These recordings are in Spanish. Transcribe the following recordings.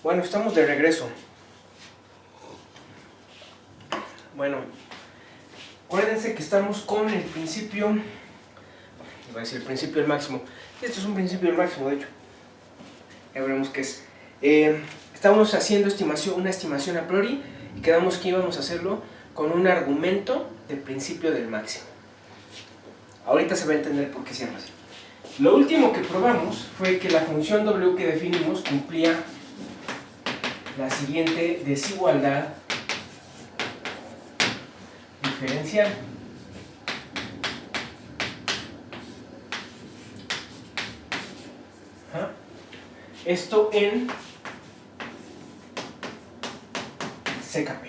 Bueno, estamos de regreso. Bueno, acuérdense que estamos con el principio, iba a decir el principio del máximo. Esto es un principio del máximo, de hecho. Ya veremos qué es. Estábamos haciendo una estimación a priori y quedamos que íbamos a hacerlo con un argumento del principio del máximo. Ahorita se va a entender por qué se llama así. Lo último que probamos fue que la función W que definimos cumplía la siguiente desigualdad diferencial. Esto en CKP.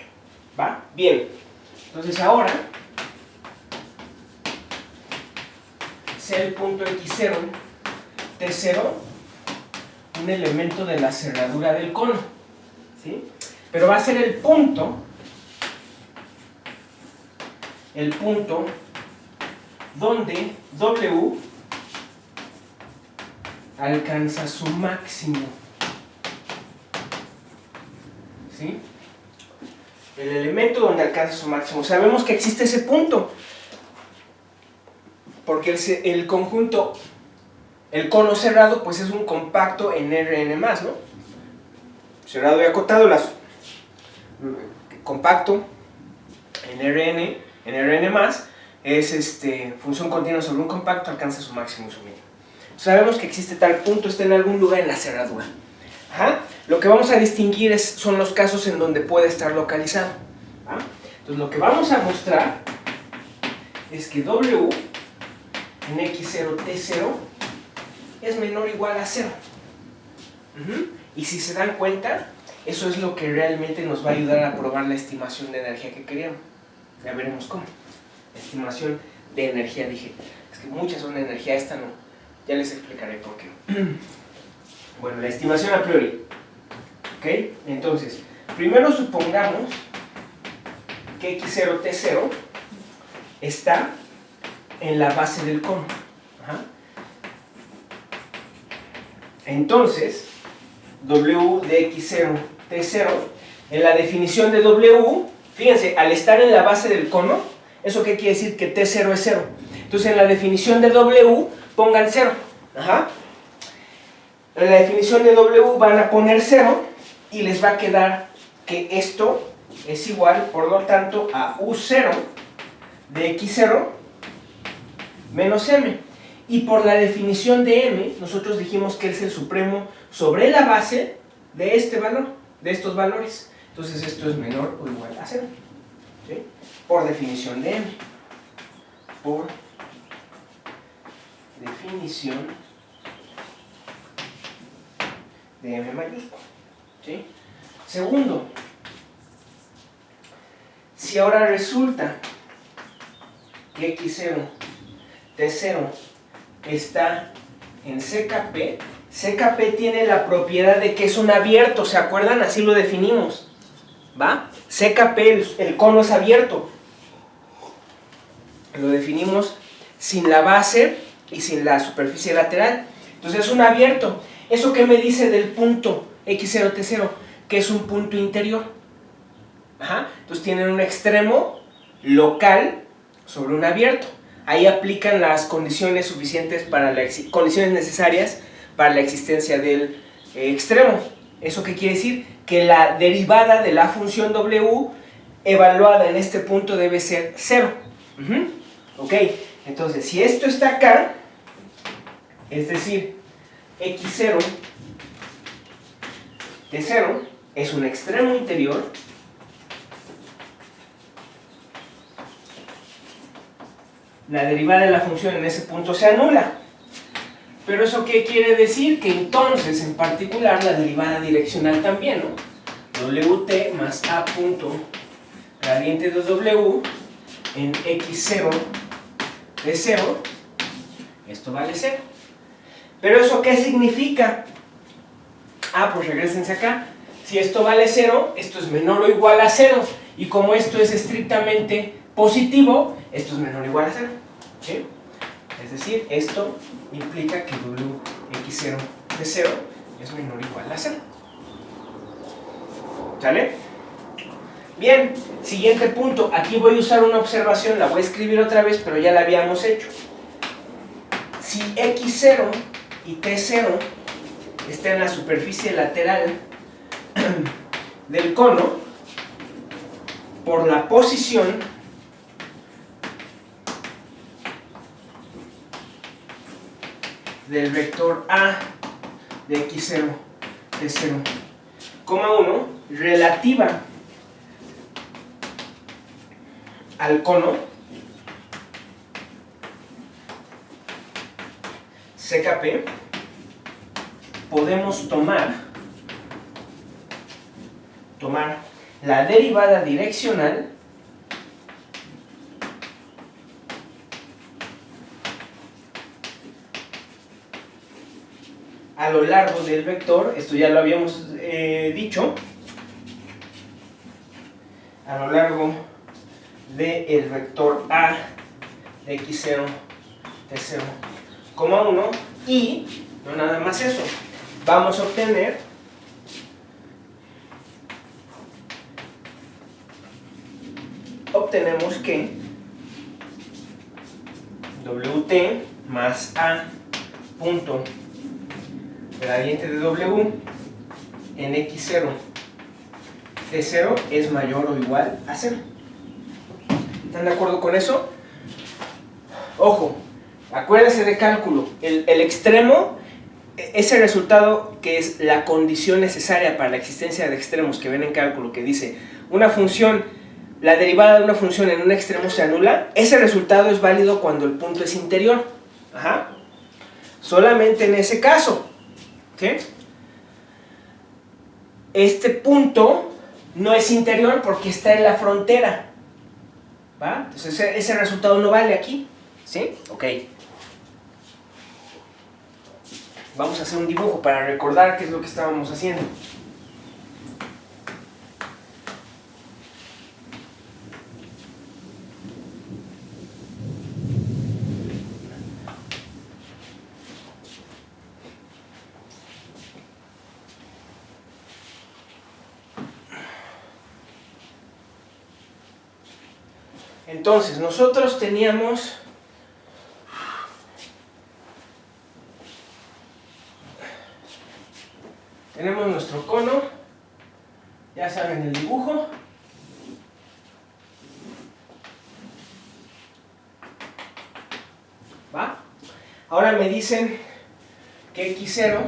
¿Va? Bien. Entonces ahora, sea el punto X0, T0, un elemento de la cerradura del cono. ¿Sí? Pero va a ser el punto donde W alcanza su máximo. ¿Sí? El elemento donde alcanza su máximo. Sabemos que existe ese punto, porque el conjunto, el cono cerrado, pues es un compacto en Rn+, ¿no? Cerrado y acotado, compacto en Rn+, es función continua sobre un compacto, alcanza su máximo y su mínimo. Sabemos que existe tal punto, está en algún lugar en la cerradura. Lo que vamos a distinguir son los casos en donde puede estar localizado. Entonces lo que vamos a mostrar es que W en X0, T0 es menor o igual a 0. Y si se dan cuenta, eso es lo que realmente nos va a ayudar a probar la estimación de energía que queríamos. Ya veremos cómo. Estimación de energía, dije. Es que muchas son de energía, esta no. Ya les explicaré por qué. Bueno, la estimación a priori. ¿Ok? Entonces, primero supongamos que X0, T0 está en la base del cono. Entonces, W de X0, T0, en la definición de W, fíjense, al estar en la base del cono, ¿eso qué quiere decir? Que T0 es 0. Entonces, en la definición de W, pongan 0. En la definición de W van a poner 0 y les va a quedar que esto es igual, por lo tanto, a U0 de X0 menos M. Y por la definición de M, nosotros dijimos que es el supremo sobre la base de este valor, de estos valores. Entonces esto es menor o igual a 0. ¿Sí? Por definición de M. Por definición de M mayúsculo. ¿Sí? Segundo, si ahora resulta que X0, T0 está en CKP, CKP tiene la propiedad de que es un abierto, ¿se acuerdan? Así lo definimos, ¿va? CKP, el cono es abierto. Lo definimos sin la base y sin la superficie lateral. Entonces es un abierto. ¿Eso qué me dice del punto X0, T0? Que es un punto interior. Entonces tienen un extremo local sobre un abierto. Ahí aplican las condiciones suficientes condiciones necesarias para la existencia del extremo. ¿Eso qué quiere decir? Que la derivada de la función W evaluada en este punto debe ser 0. Ok, entonces si esto está acá, es decir, X0, T0 es un extremo interior, la derivada de la función en ese punto se anula. ¿Pero eso qué quiere decir? Que entonces, en particular, la derivada direccional también, ¿no? Wt más A punto gradiente de W en X0 de 0, esto vale 0. ¿Pero eso qué significa? Pues regrésense acá. Si esto vale 0, esto es menor o igual a 0. Y como esto es estrictamente positivo, esto es menor o igual a 0. ¿Sí? Es decir, esto implica que W X0 de 0 es menor o igual a 0. ¿Sale? Bien, siguiente punto. Aquí voy a usar una observación, la voy a escribir otra vez, pero ya la habíamos hecho. Si X0 y T0 están en la superficie lateral del cono, por la posición del vector A de X0, T0, 1, relativa al cono, CKP, podemos tomar la derivada direccional a lo largo del vector, esto ya lo habíamos dicho, a lo largo del vector A de X0, T0, 1, y no nada más eso, vamos a obtener que WT más A punto gradiente de W en X0 T0 es mayor o igual a 0. ¿Están de acuerdo con eso? Ojo, acuérdense de cálculo. El extremo, ese resultado que es la condición necesaria para la existencia de extremos que ven en cálculo, que dice una función, la derivada de una función en un extremo se anula, ese resultado es válido cuando el punto es interior. Ajá. Solamente en ese caso. ¿Okay? Este punto no es interior porque está en la frontera. ¿Va? Entonces ese resultado no vale aquí. ¿Sí? Ok. Vamos a hacer un dibujo para recordar qué es lo que estábamos haciendo. Entonces, nosotros teníamos nuestro cono, ya saben el dibujo. ¿Va? Ahora me dicen que X0,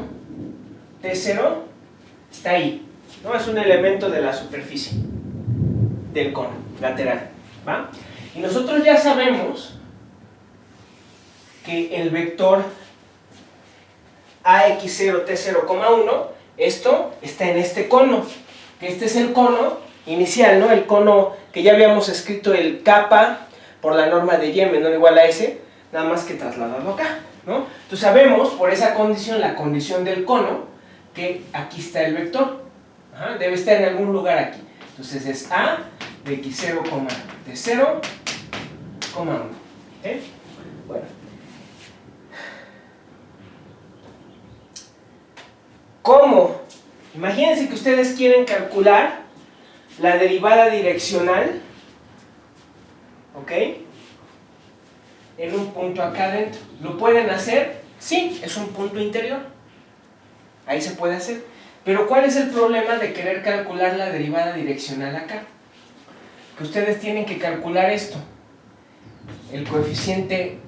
T0 está ahí, ¿no? Es un elemento de la superficie del cono lateral, ¿va? Y nosotros ya sabemos que el vector AX0, T0, 1, esto está en este cono, que este es el cono inicial, ¿no? El cono que ya habíamos escrito, el kappa por la norma de y menor o igual a S, nada más que trasladado acá, ¿no? Entonces sabemos por esa condición, la condición del cono, que aquí está el vector. Ajá, debe estar en algún lugar aquí. Entonces es A de X0, T0, 1. ¿Okay? Bueno. ¿Cómo? Imagínense que ustedes quieren calcular la derivada direccional, ¿ok? En un punto acá adentro. ¿Lo pueden hacer? Sí, es un punto interior. Ahí se puede hacer. Pero ¿cuál es el problema de querer calcular la derivada direccional acá? Que ustedes tienen que calcular esto. El coeficiente,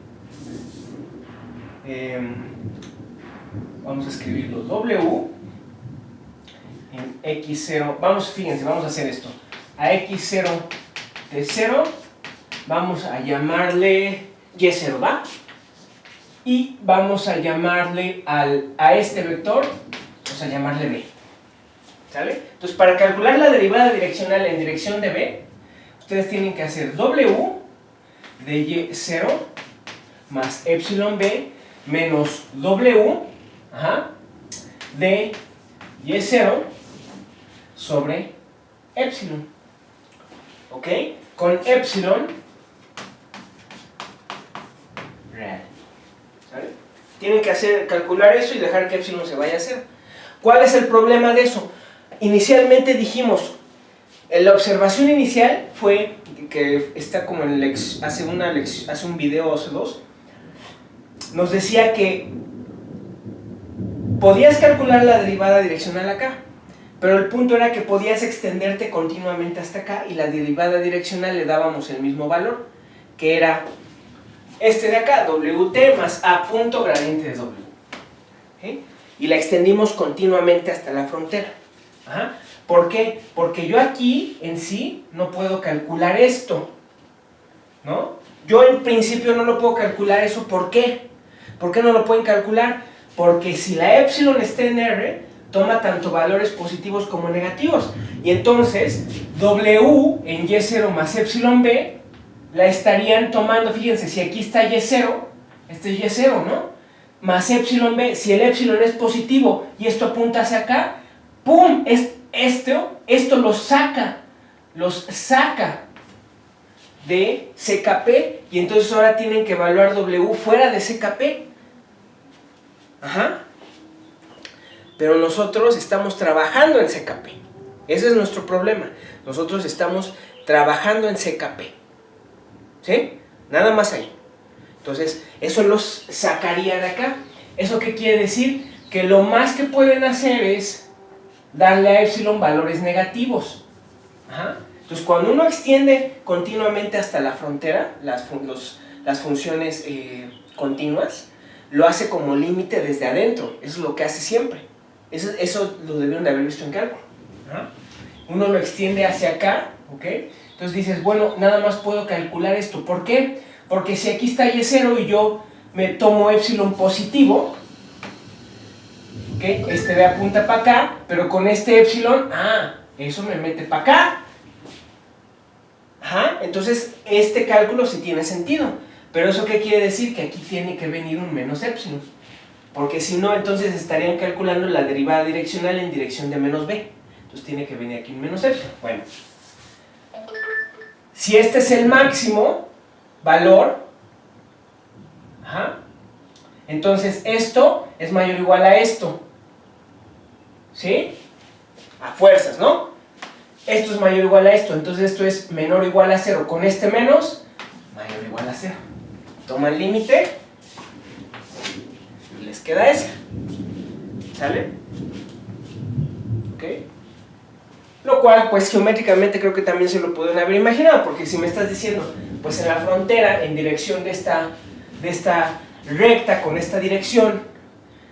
vamos a escribirlo, W en X0, fíjense, vamos a hacer esto. A X0, T0, vamos a llamarle Y0, ¿va? Y vamos a llamarle a este vector, vamos a llamarle B. ¿Sale? Entonces, para calcular la derivada direccional en dirección de B, ustedes tienen que hacer W de Y0 más epsilon B menos W de Y0 sobre epsilon. ¿Ok? Con epsilon real. ¿Sale? Tienen que calcular eso y dejar que epsilon se vaya a cero. ¿Cuál es el problema de eso? Inicialmente dijimos, La observación inicial fue que está como en hace un video o hace dos, nos decía que podías calcular la derivada direccional acá, pero el punto era que podías extenderte continuamente hasta acá y la derivada direccional le dábamos el mismo valor, que era este de acá, Wt más A punto gradiente de W. ¿Sí? Y la extendimos continuamente hasta la frontera. Ajá. ¿Por qué? Porque yo aquí en sí no puedo calcular esto, ¿no? Yo en principio no lo puedo calcular eso. ¿Por qué? ¿Por qué no lo pueden calcular? Porque si la epsilon está en R, toma tanto valores positivos como negativos. Y entonces, W en Y0 más epsilon B, la estarían tomando, fíjense, si aquí está Y0, este es Y0, ¿no? Más epsilon B, si el epsilon es positivo y esto apunta hacia acá, ¡pum! Esto los saca de CKP y entonces ahora tienen que evaluar W fuera de CKP. Ajá. Pero nosotros estamos trabajando en CKP. Ese es nuestro problema. Nosotros estamos trabajando en CKP. ¿Sí? Nada más ahí. Entonces, eso los sacaría de acá. ¿Eso qué quiere decir? Que lo más que pueden hacer es darle a epsilon valores negativos. Ajá. Entonces, cuando uno extiende continuamente hasta la frontera, las funciones continuas, lo hace como límite desde adentro. Eso es lo que hace siempre. Eso lo debieron de haber visto en cálculo. Ajá. Uno lo extiende hacia acá, ¿ok? Entonces dices, bueno, nada más puedo calcular esto. ¿Por qué? Porque si aquí está Y0 y yo me tomo epsilon positivo, ¿ok? Este B apunta para acá, pero con este epsilon, eso me mete para acá. Ajá, entonces este cálculo sí tiene sentido. Pero ¿eso qué quiere decir? Que aquí tiene que venir un menos epsilon. Porque si no, entonces estarían calculando la derivada direccional en dirección de menos B. Entonces tiene que venir aquí un menos epsilon. Bueno, si este es el máximo valor, ajá, entonces esto es mayor o igual a esto. ¿Sí? A fuerzas, ¿no? Esto es mayor o igual a esto, entonces esto es menor o igual a 0. Con este menos, mayor o igual a 0. Toma el límite y les queda ese. ¿Sale? ¿Ok? Lo cual, pues geométricamente creo que también se lo pueden haber imaginado, porque si me estás diciendo, pues en la frontera, en dirección de esta recta con esta dirección,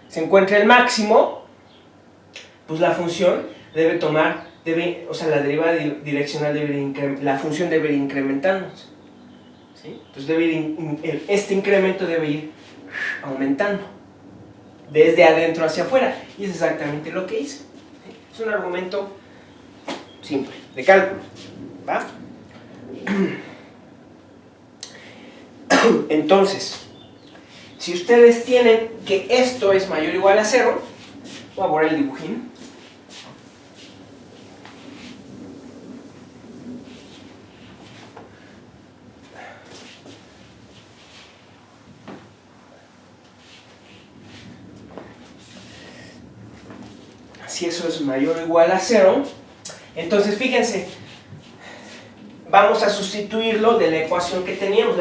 se encuentra el máximo, pues la función debe o sea, la derivada direccional la función debe ir incrementándose. ¿Sí? Entonces este incremento debe ir aumentando desde adentro hacia afuera, y es exactamente lo que hice. ¿Sí? Es un argumento simple, de cálculo, ¿va? Entonces, si ustedes tienen que esto es mayor o igual a 0, voy a borrar el dibujín. Si eso es mayor o igual a 0, entonces fíjense, vamos a sustituirlo de la ecuación que teníamos,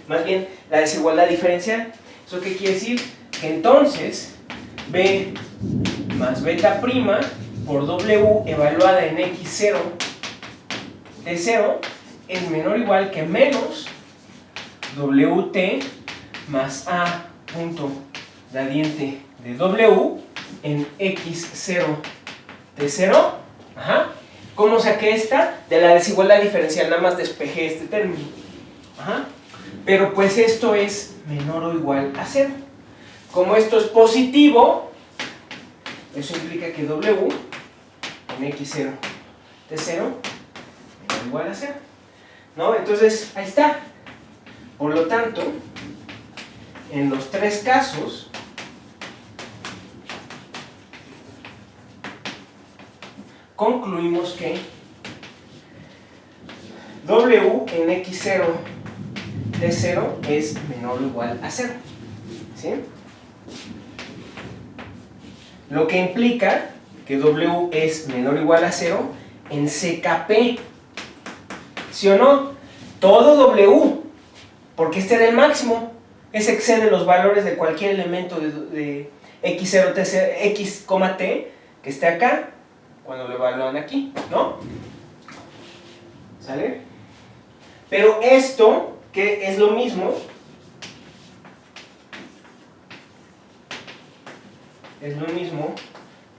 más bien la desigualdad diferencial. ¿Eso qué quiere decir? Que entonces B más beta prima por W evaluada en X0 de 0 es menor o igual que menos WT más A punto gradiente de W en X0 de 0. Ajá. ¿Cómo saqué esta? De la desigualdad diferencial, nada más despejé este término. Ajá. Pero pues esto es menor o igual a 0. Como esto es positivo, eso implica que W en X0 de 0 menor o igual a 0. ¿No? Entonces, ahí está. Por lo tanto, en los tres casos, concluimos que W en X0 de 0 es menor o igual a 0. ¿Sí? Lo que implica que W es menor o igual a 0 en CKP. ¿Sí o no? Todo W, porque este era el máximo. Ese excede los valores de cualquier elemento de x0, x, t que esté acá, cuando lo evalúan aquí, ¿no? ¿Sale? Pero esto, que es lo mismo,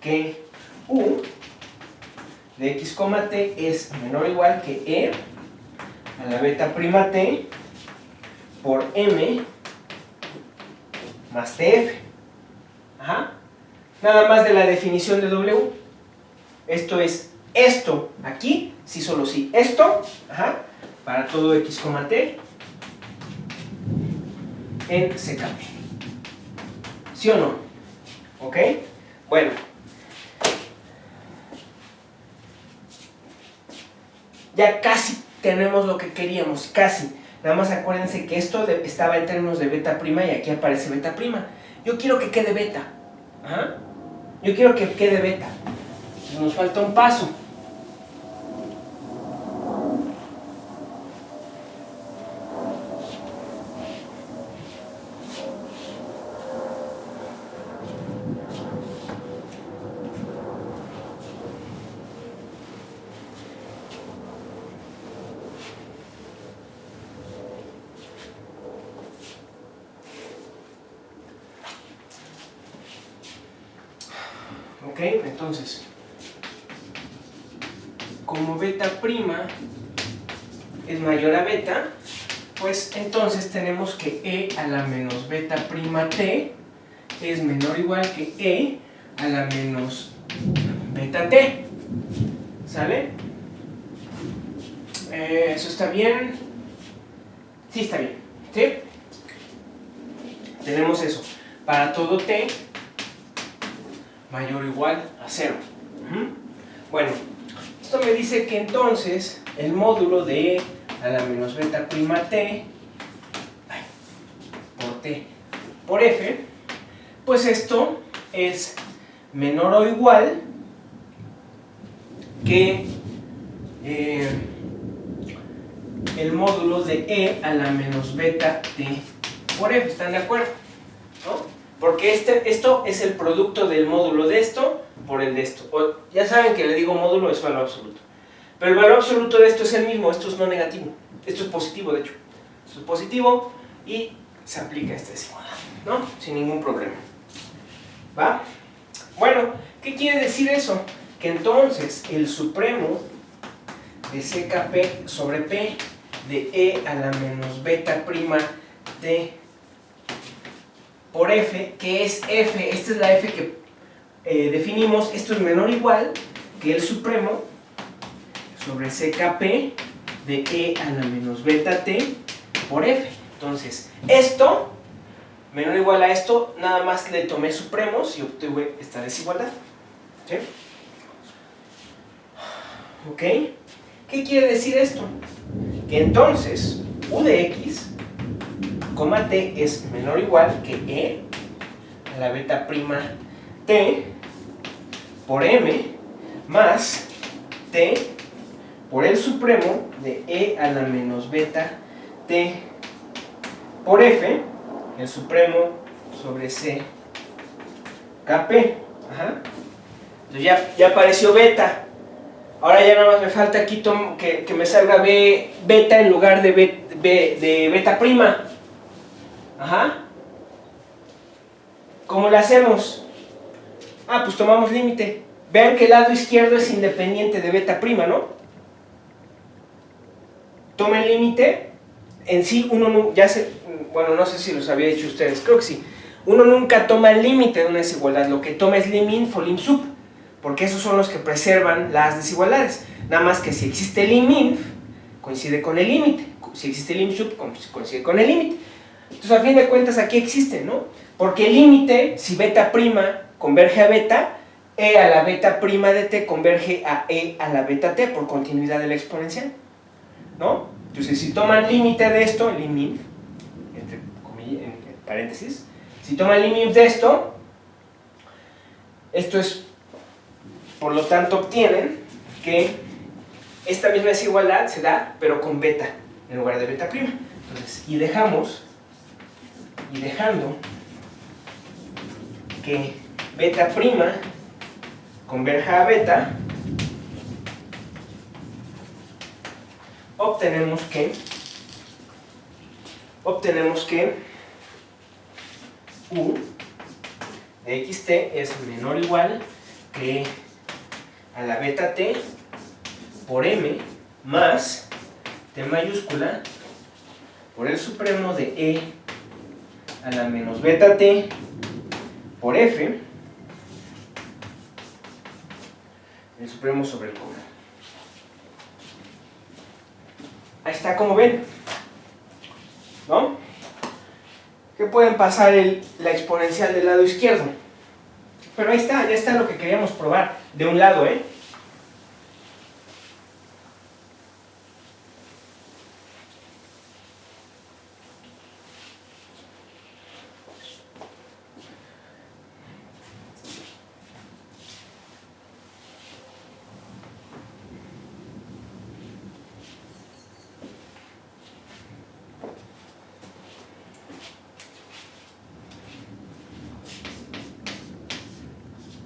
que U de x, t es menor o igual que E a la beta prima t por M más TF. Ajá. Nada más de la definición de W. Esto es esto aquí, sí, solo sí. Esto, ajá, para todo x, t en CKP. ¿Sí o no? ¿Ok? Bueno. Ya casi tenemos lo que queríamos, casi. Nada más acuérdense que esto estaba en términos de beta prima y aquí aparece beta prima. Yo quiero que quede beta. Ajá. Yo quiero que quede beta. Nos falta un paso. Ok, entonces, como beta prima es mayor a beta, pues entonces tenemos que E a la menos beta prima t es menor o igual que E a la menos beta t. ¿Sale? ¿Eso está bien? Sí, está bien. ¿Sí? Tenemos eso. Para todo t mayor o igual a 0. Bueno, esto me dice que entonces el módulo de E a la menos beta prima t por t por f, pues esto es menor o igual que el módulo de E a la menos beta t por f. ¿Están de acuerdo? ¿No? Porque esto es el producto del módulo de esto por el de esto. Ya saben que le digo módulo, es valor absoluto. Pero el valor absoluto de esto es el mismo, esto es no negativo. Esto es positivo, de hecho. Esto es positivo y se aplica esta desigualdad, ¿no? Sin ningún problema. ¿Va? Bueno, ¿qué quiere decir eso? Que entonces el supremo de CKP sobre P de E a la menos beta prima t por f, que es f, esta es la f que definimos, esto es menor o igual que el supremo sobre CKP de E a la menos beta t por f. Entonces, esto, menor o igual a esto, nada más le tomé supremos y obtuve esta desigualdad. ¿Sí? ¿Ok? ¿Qué quiere decir esto? Que entonces, u de x, t es menor o igual que E a la beta prima t por m más t por el supremo de E a la menos beta t por f, el supremo sobre c kp. Ajá. Entonces ya apareció beta. Ahora ya nada más me falta aquí que me salga beta en lugar de beta prima. Ajá. ¿Cómo lo hacemos? Ah, pues tomamos límite. Vean que el lado izquierdo es independiente de beta prima, ¿no? Tomen límite. En sí, uno no, bueno, no sé si los había dicho ustedes, creo que sí. Uno nunca toma el límite de una desigualdad, lo que toma es lim_inf o lim_sup, porque esos son los que preservan las desigualdades. Nada más que si existe lim_inf, coincide con el límite. Si existe lim_sup, coincide con el límite. Entonces, a fin de cuentas, aquí existen, ¿no? Porque el límite, si beta prima converge a beta, E a la beta prima de t converge a E a la beta t por continuidad de la exponencial, ¿no? Entonces, si toman límite de esto, lim_inf, entre comillas, en paréntesis, si toman lim_inf de esto es, por lo tanto, obtienen que esta misma desigualdad se da, pero con beta, en lugar de beta prima. Entonces, y dejando que beta prima converja a beta, obtenemos que U de xt es menor o igual que a la beta t por m más t mayúscula por el supremo de e a la menos beta t por f, el supremo sobre el cono. Ahí está, como ven, ¿no? ¿Qué pueden pasar la exponencial del lado izquierdo? Pero ahí está, ya está lo que queríamos probar de un lado, ¿eh?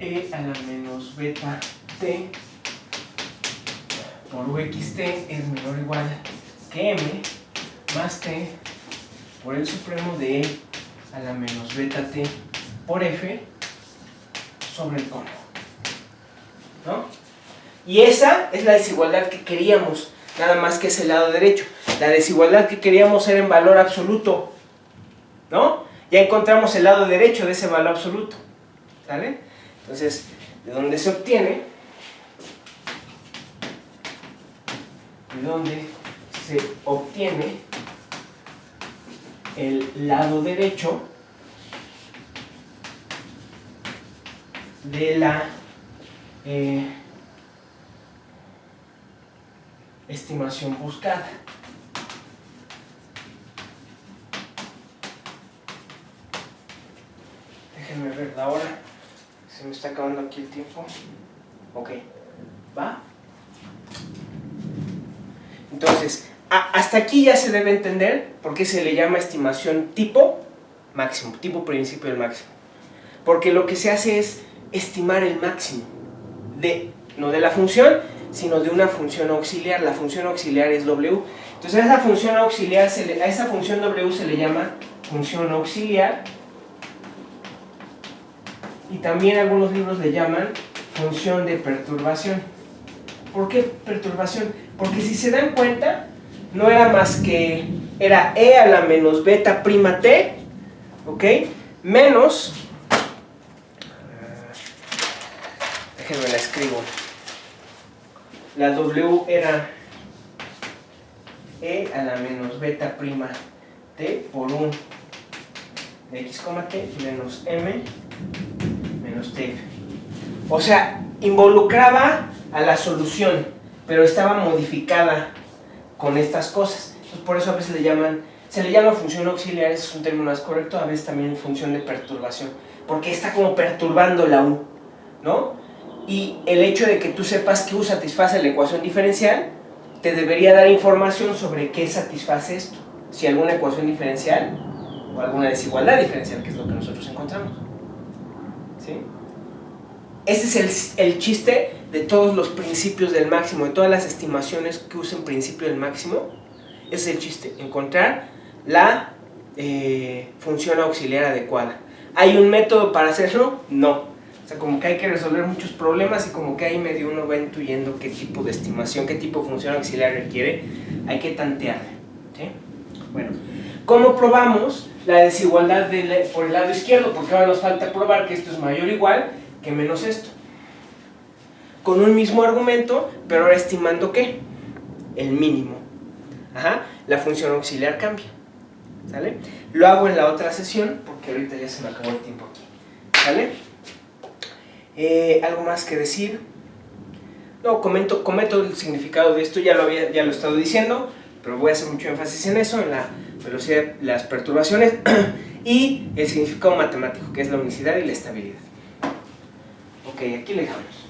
E a la menos beta t por uxt es menor o igual que m más t por el supremo de e a la menos beta t por f sobre el cono, ¿no? Y esa es la desigualdad que queríamos, nada más que es el lado derecho. La desigualdad que queríamos era en valor absoluto, ¿no? Ya encontramos el lado derecho de ese valor absoluto, ¿sale? Entonces, ¿de dónde se obtiene? El lado derecho de la estimación buscada. Déjenme ver la hora. Se me está acabando aquí el tiempo. Ok, ¿va? Entonces, hasta aquí ya se debe entender por qué se le llama estimación tipo máximo, tipo principio del máximo. Porque lo que se hace es estimar el máximo, no de la función, sino de una función auxiliar. La función auxiliar es W. Entonces a esa función auxiliar, a esa función W se le llama función auxiliar. Y también algunos libros le llaman función de perturbación. ¿Por qué perturbación? Porque si se dan cuenta, no era más que, era e a la menos beta prima t, ¿ok? Menos, déjenme la escribo, la w era e a la menos beta prima t por un de x, t menos m menos t. O sea, involucraba a la solución, pero estaba modificada con estas cosas. Entonces, por eso a veces se le llama función auxiliar, ese es un término más correcto, a veces también función de perturbación, porque está como perturbando la U, ¿no? Y el hecho de que tú sepas que U satisface la ecuación diferencial, te debería dar información sobre qué satisface esto, si alguna ecuación diferencial o alguna desigualdad diferencial, que es lo que nosotros encontramos. ¿Sí? Ese es el chiste de todos los principios del máximo, de todas las estimaciones que usen principio del máximo. Ese es el chiste, encontrar la función auxiliar adecuada. ¿Hay un método para hacerlo? No. O sea, como que hay que resolver muchos problemas y como que ahí medio uno va intuyendo qué tipo de estimación, qué tipo de función auxiliar requiere. Hay que tantear, ¿sí? Bueno, ¿cómo probamos la desigualdad por el lado izquierdo? Porque ahora nos falta probar que esto es mayor o igual que menos esto. Con un mismo argumento, pero ahora estimando ¿qué? El mínimo. Ajá, la función auxiliar cambia. ¿Sale? Lo hago en la otra sesión, porque ahorita ya se me acabó el tiempo aquí. ¿Sale? ¿Algo más que decir? No, comento el significado de esto, ya lo he estado diciendo, pero voy a hacer mucho énfasis en eso, en la velocidad, las perturbaciones y el significado matemático, que es la unicidad y la estabilidad. Ok, aquí le dejamos.